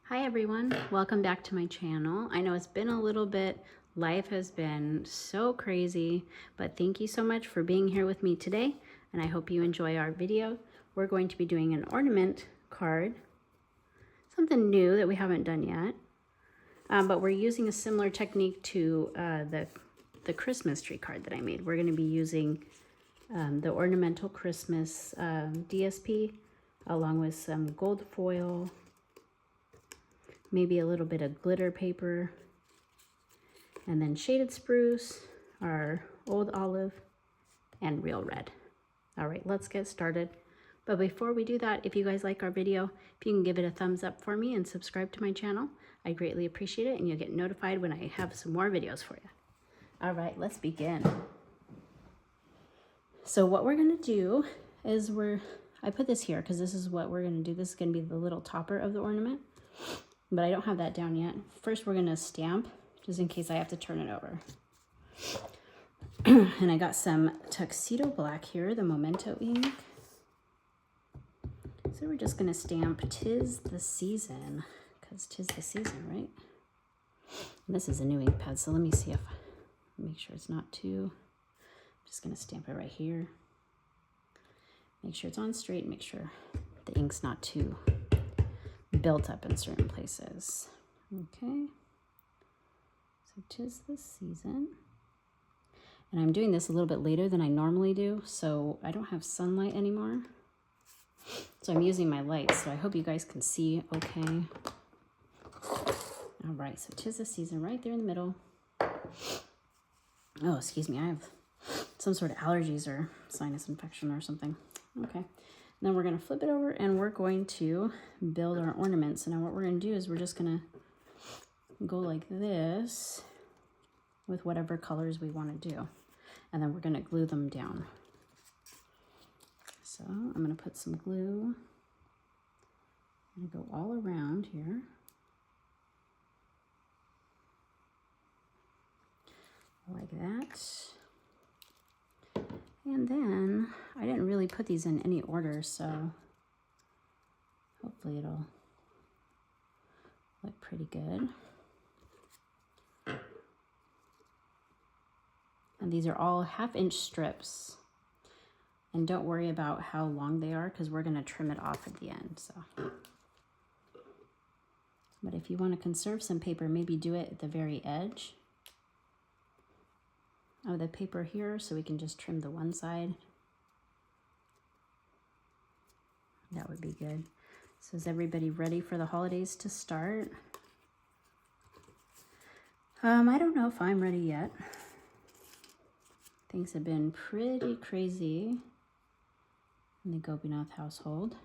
Hi everyone, welcome back to my channel. I know it's been a little bit, life has been so crazy, but thank you so much for being here with me today, and I hope you enjoy our video. We're going to be doing an ornament card, something new that we haven't done yet, but we're using a similar technique to the Christmas tree card that I made. We're going to be using the Ornamental Christmas DSP along with some gold foil, maybe a little bit of glitter paper, and then shaded spruce, our old olive, and real red. All right, let's get started. But before we do that, if you guys like our video, if you can give it a thumbs up for me and subscribe to my channel, I greatly appreciate it, and you'll get notified when I have some more videos for you. All right, let's begin. So what we're gonna do is I put this here because this is what we're gonna do. This is gonna be the little topper of the ornament, but I don't have that down yet. First, we're gonna stamp, just in case I have to turn it over. And I got some tuxedo black here, the Memento ink. So we're just gonna stamp "'Tis the Season," because 'tis the season, right? And this is a new ink pad, so let me see make sure it's not too, I'm just gonna stamp it right here. Make sure it's on straight, make sure the ink's not too built up in certain places. Okay, so 'tis the season. And I'm doing this a little bit later than I normally do, so I don't have sunlight anymore. So I'm using my lights, so I hope you guys can see okay. All right, so 'tis the season right there in the middle. Oh, excuse me, I have some sort of allergies or sinus infection or something. Okay, and then we're gonna flip it over and we're going to build our ornaments. And now what we're gonna do is we're just gonna go like this with whatever colors we wanna do. And then we're gonna glue them down. So I'm gonna put some glue. I'm gonna go all around here. Like that. And then I didn't really put these in any order, so hopefully it'll look pretty good. And these are all 1/2-inch strips. And don't worry about how long they are because we're going to trim it off at the end. So, but if you want to conserve some paper, maybe do it at the very edge of the paper here so we can just trim the one side. That would be good. So is everybody ready for the holidays to start? I don't know if I'm ready yet. Things have been pretty crazy in the Gopinath household.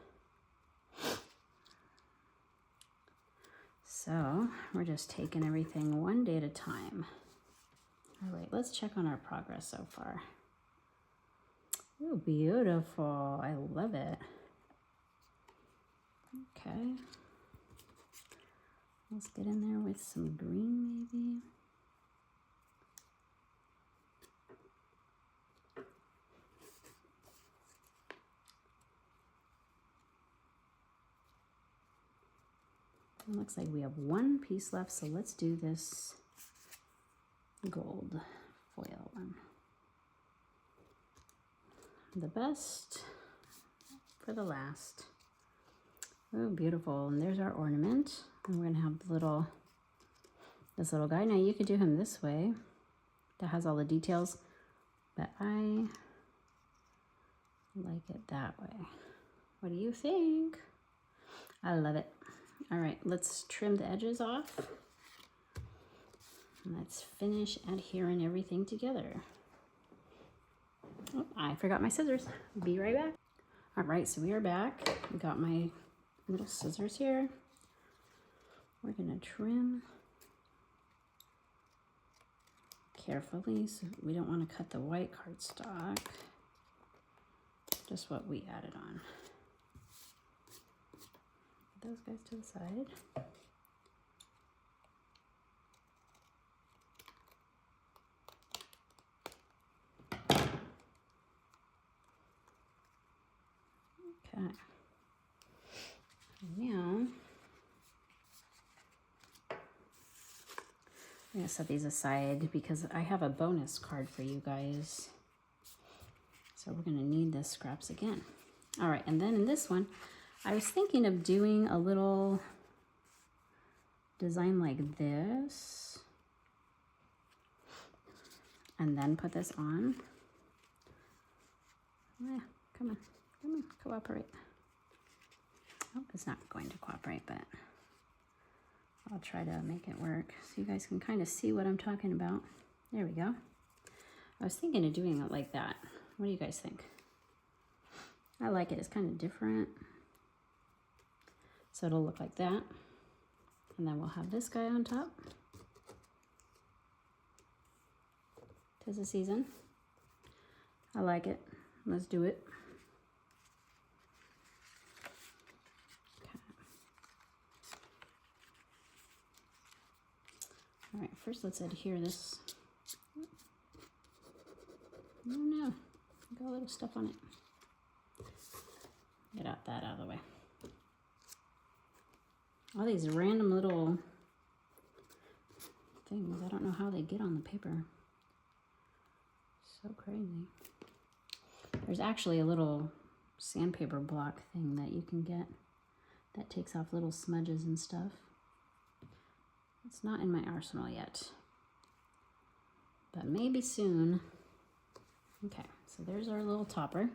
So we're just taking everything one day at a time. All right, let's check on our progress so far. Oh, beautiful. I love it. Okay. Let's get in there with some green maybe. It looks like we have one piece left, so let's do this gold foil one. The best for the last. Oh, beautiful. And there's our ornament. And we're gonna have this little guy. Now you could do him this way. That has all the details, but I like it that way. What do you think? I love it. All right, let's trim the edges off. And let's finish adhering everything together. Oh, I forgot my scissors. Be right back. All right, so we are back. We got my little scissors here. We're gonna trim carefully so we don't want to cut the white cardstock, just what we added on. Those guys to the side. Okay. Now I'm gonna set these aside because I have a bonus card for you guys. So we're gonna need the scraps again. All right, and then in this one, I was thinking of doing a little design like this. And then put this on. Yeah, come on, cooperate. Oh, it's not going to cooperate, but I'll try to make it work so you guys can kind of see what I'm talking about. There we go. I was thinking of doing it like that. What do you guys think? I like it. It's kind of different. So it'll look like that. And then we'll have this guy on top. 'Tis the season. I like it. Let's do it. Okay. All right, first let's adhere this. Oh no, got a little stuff on it. Get that out of the way. All these random little things. I don't know how they get on the paper. So crazy. There's actually a little sandpaper block thing that you can get that takes off little smudges and stuff. It's not in my arsenal yet, but maybe soon. Okay, so there's our little topper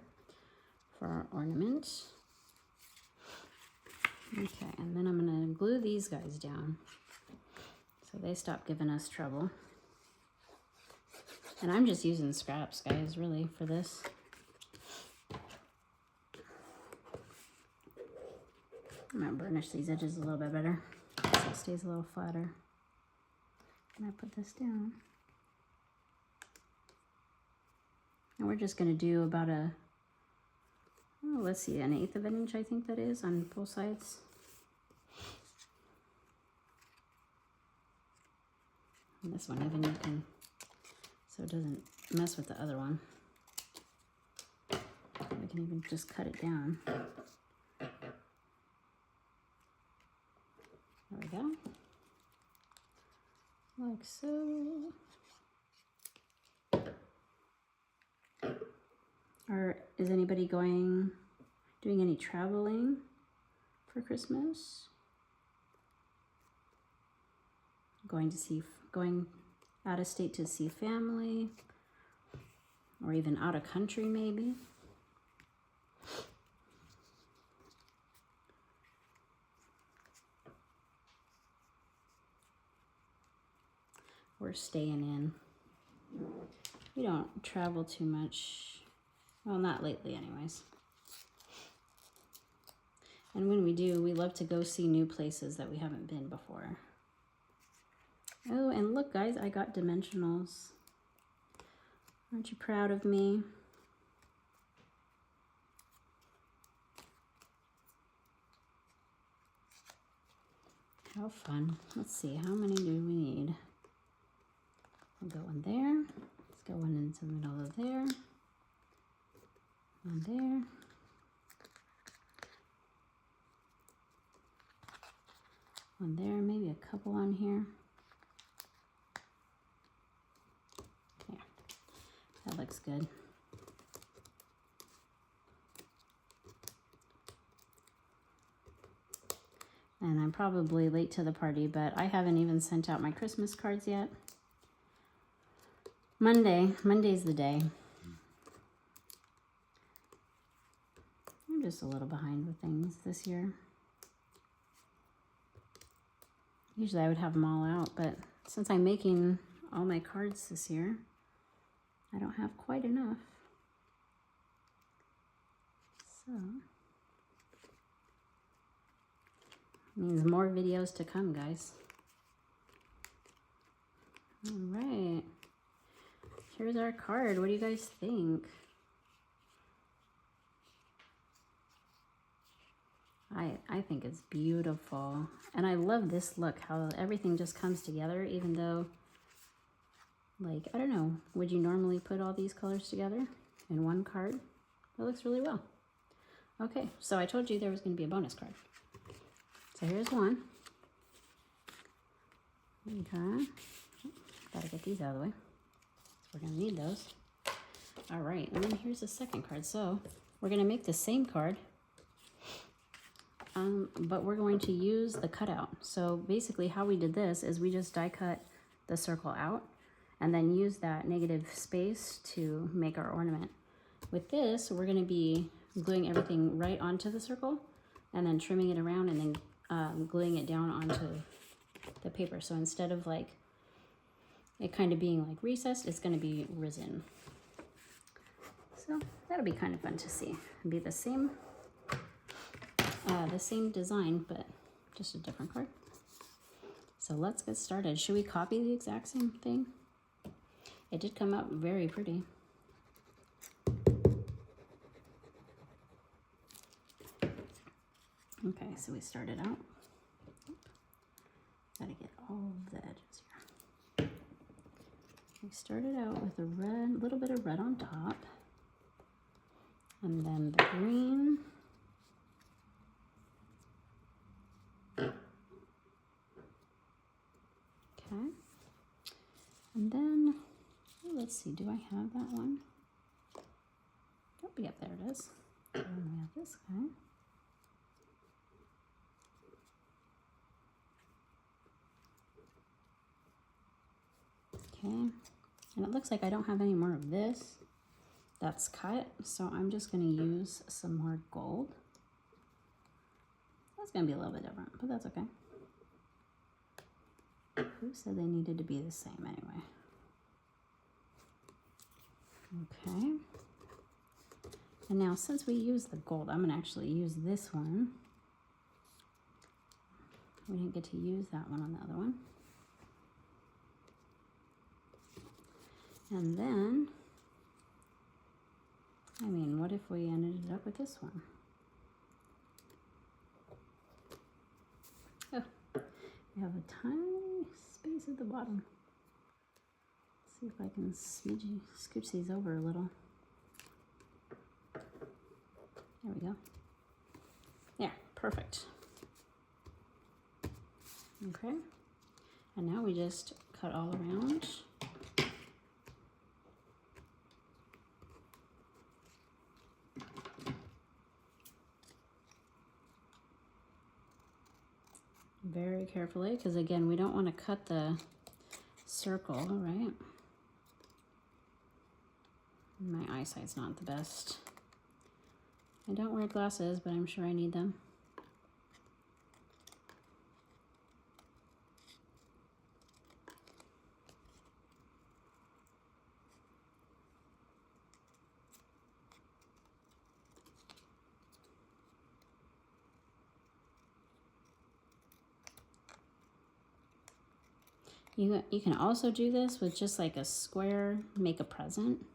for our ornament. Okay, and then I'm gonna glue these guys down so they stop giving us trouble. And I'm just using scraps, guys, really, for this. I'm gonna burnish these edges a little bit better so it stays a little flatter. And I put this down. And we're just gonna do about a, oh, let's see, 1/8 of an inch, I think that is, on both sides. And this one, even you can, so it doesn't mess with the other one. We can even just cut it down. There we go. Like so. Or is anybody doing any traveling for Christmas? Going out of state to see family, or even out of country maybe. We're staying in. We don't travel too much. Well, not lately anyways. And when we do, we love to go see new places that we haven't been before. Oh, and look guys, I got dimensionals. Aren't you proud of me? How fun. Let's see, how many do we need? We'll go one there. Let's go one into the middle of there. One there. One there, maybe a couple on here. Yeah, that looks good. And I'm probably late to the party, but I haven't even sent out my Christmas cards yet. Monday's the day. I'm just a little behind with things this year. Usually I would have them all out, but since I'm making all my cards this year, I don't have quite enough. So, means more videos to come, guys. All right. Here's our card. What do you guys think? I think it's beautiful. And I love this look, how everything just comes together, even though, like, I don't know, would you normally put all these colors together in one card? It looks really well. Okay, so I told you there was going to be a bonus card. So here's one. Okay. Gotta get these out of the way. We're gonna need those. All right, and then here's the second card. So we're gonna make the same card, but we're going to use the cutout. So basically how we did this is we just die cut the circle out and then use that negative space to make our ornament. With this, we're gonna be gluing everything right onto the circle and then trimming it around and then gluing it down onto the paper. So instead of like it kind of being like recessed, it's gonna be risen. So that'll be kind of fun to see. It'll be the same design, but just a different card. So let's get started. Should we copy the exact same thing? It did come out very pretty. Okay, so we started out. Gotta get all of the edges here. We started out with a red, little bit of red on top, and then the green. Okay, and then let's see. Do I have that one? Oh, yep, there it is. And we have this guy. Okay, and it looks like I don't have any more of this that's cut, so I'm just going to use some more gold. That's going to be a little bit different, but that's okay. Who said they needed to be the same anyway? Okay, and now since we use the gold, I'm going to actually use this one. We didn't get to use that one on the other one. And then, I mean, what if we ended up with this one? Oh, we have a tiny space at the bottom. Let's see if I can scooch these over a little. There we go. There, perfect. Okay, and now we just cut all around. Very carefully, because again, we don't want to cut the circle, right? My eyesight's not the best. I don't wear glasses, but I'm sure I need them. You can also do this with just like a square, make a present.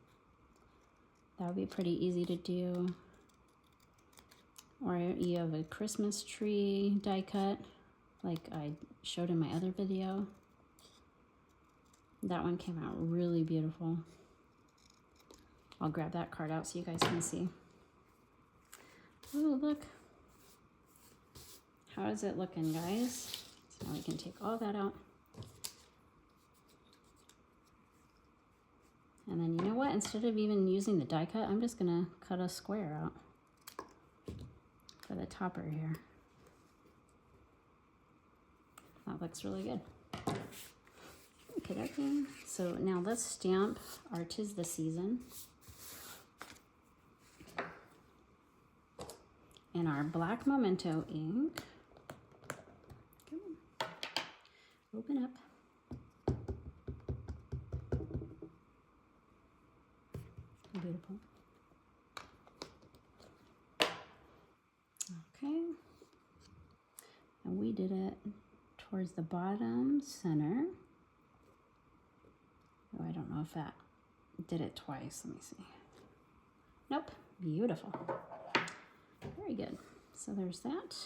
That would be pretty easy to do. Or you have a Christmas tree die cut, like I showed in my other video. That one came out really beautiful. I'll grab that card out so you guys can see. Oh, look. How is it looking, guys? So now we can take all that out. And then you know what? Instead of even using the die cut, I'm just gonna cut a square out for the topper here. That looks really good. Okay, so now let's stamp our 'Tis the Season in our black Memento ink. Come on. Open up. Beautiful. Okay, and we did it towards the bottom center. Oh, I don't know if that did it twice. Let me see. Nope. Beautiful. Very good. So there's that.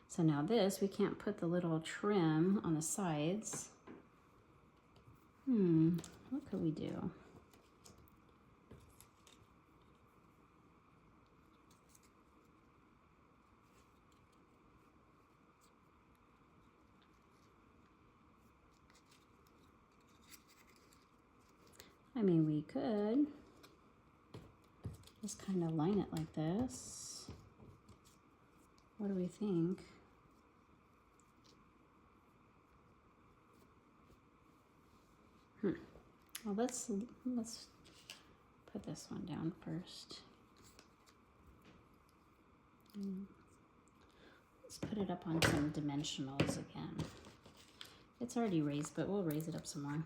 So now this, we can't put the little trim on the sides. What could we do? I mean, we could just kind of line it like this. What do we think? Well, let's put this one down first. Let's put it up on some dimensionals again. It's already raised, but we'll raise it up some more.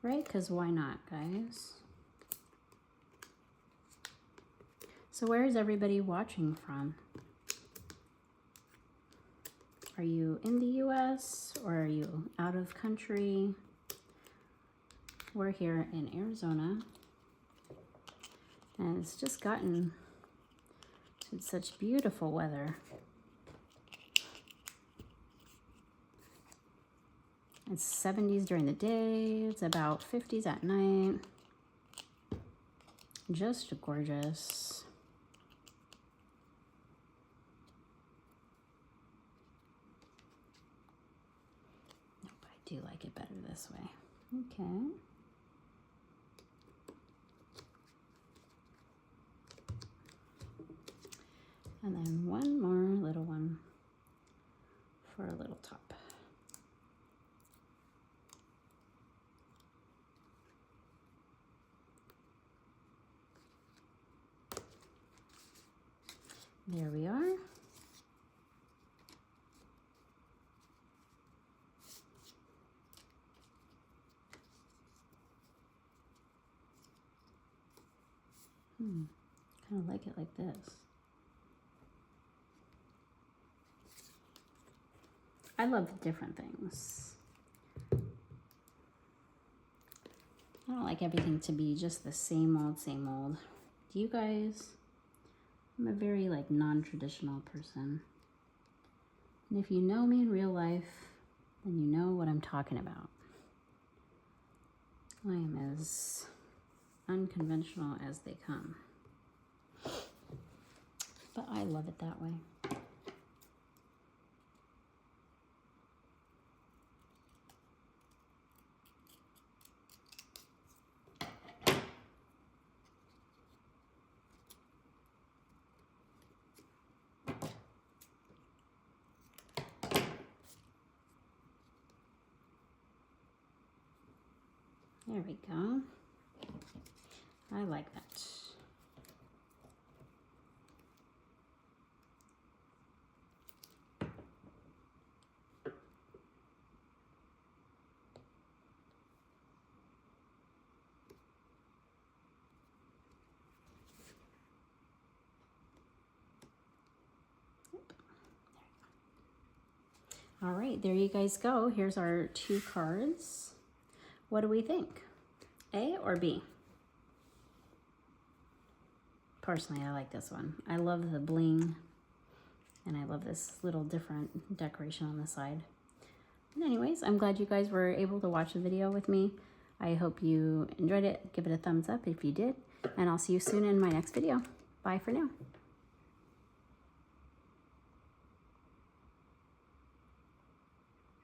Right? Because why not, guys? So where is everybody watching from? Are you in the US or are you out of country? We're here in Arizona, and it's just gotten to such beautiful weather. It's 70s during the day, it's about 50s at night. Just gorgeous. I do like it better this way. Okay. And then one more little one for a little top. There we are. Kind of like it like this. I love different things. I don't like everything to be just the same old, same old. Do you guys? I'm a very like non-traditional person. And if you know me in real life, then you know what I'm talking about. I am as unconventional as they come. But I love it that way. There we go. I like that. All right, there you guys go. Here's our 2 cards. What do we think? A or B? Personally, I like this one. I love the bling, and I love this little different decoration on the side. And anyways, I'm glad you guys were able to watch the video with me. I hope you enjoyed it. Give it a thumbs up if you did, and I'll see you soon in my next video. Bye for now.